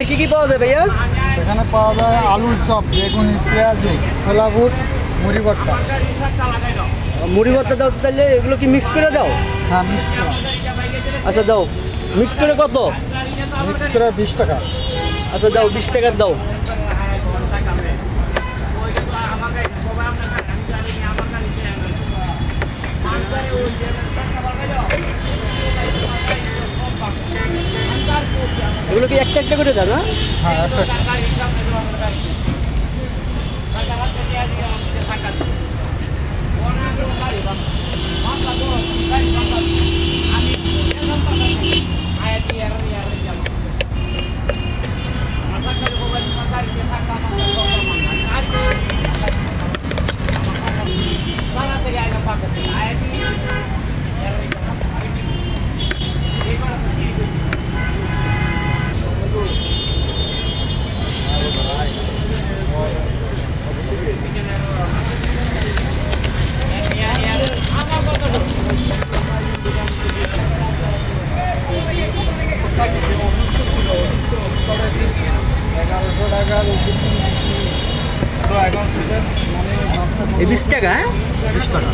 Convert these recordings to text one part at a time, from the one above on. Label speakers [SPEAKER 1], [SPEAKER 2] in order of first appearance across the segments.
[SPEAKER 1] কি কি পাওয়া যায় ভাইয়া?
[SPEAKER 2] এখানে পাওয়া যায় আলুর চপ, বেগুনি, পেঁয়াজি, ছোলা বুট, মুড়ি ভর্তা।
[SPEAKER 1] মুড়ি ভর্তা দাও তো, তাহলে এগুলো কি মিক্স করে দাও?
[SPEAKER 2] হ্যাঁ, মিক্স করা।
[SPEAKER 1] আচ্ছা দাও, মিক্স করে কত?
[SPEAKER 2] মিক্স করে 20 টাকা।
[SPEAKER 1] আচ্ছা দাও, 20 টাকার দাও। এগুলো কি একটা একটা করে দাও না?
[SPEAKER 2] হ্যাঁ, একটা।
[SPEAKER 1] এই 20 টাকা?
[SPEAKER 2] 20 টাকা।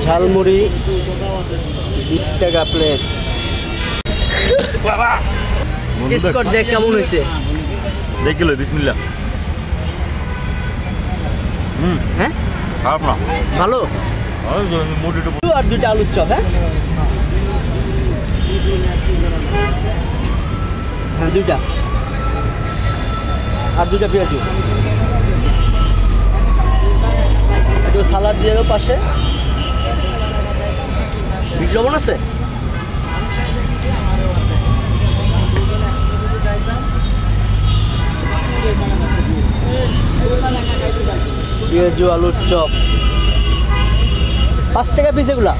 [SPEAKER 1] ঝালমুড়ি 20 টাকা প্লেট। স্কট দেখ কেমন হয়েছে?
[SPEAKER 3] দেখিল বিসমিল্লাহ।
[SPEAKER 1] হ্যাঁ,
[SPEAKER 3] খারাপ না,
[SPEAKER 1] ভালো।
[SPEAKER 3] মুড়িটা
[SPEAKER 1] আর 2টা আলুর চপ। হ্যাঁ 2টা, আর 2টা পেঁয়াজু। একটু সালাদ দিয়ে দাও পাশে। বিট লবণ আছে? পেঁয়াজু আলুর চপ 5 টাকা পিস এগুলা।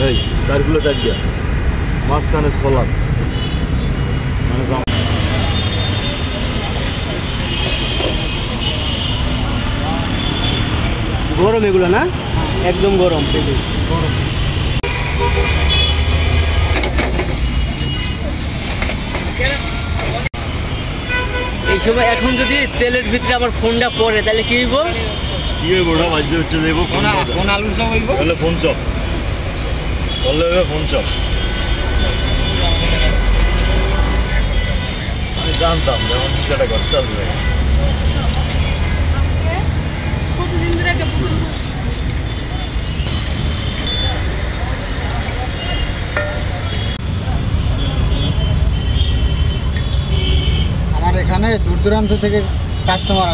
[SPEAKER 3] এই 4 কিলো 4 দিয়া মাঝখানে সলাদ
[SPEAKER 1] গরম এগুলো না? একদম গরম। এই সময় এখন যদি তেলের ভিতরে আবার ফোনটা পড়ে তাহলে কি হইব?
[SPEAKER 3] কি হইব? ওটা বাজে উঠে যাইব। কোন আলু চপ হইব? তাহলে ফোন চপ বললে হবে। ফোন চপ আমি জানতাম যেমন সেটা কষ্ট আসবে।
[SPEAKER 4] কতদিন ধরে একটা
[SPEAKER 2] আমার এখানে দূর দূরান্ত থেকে কাস্টমার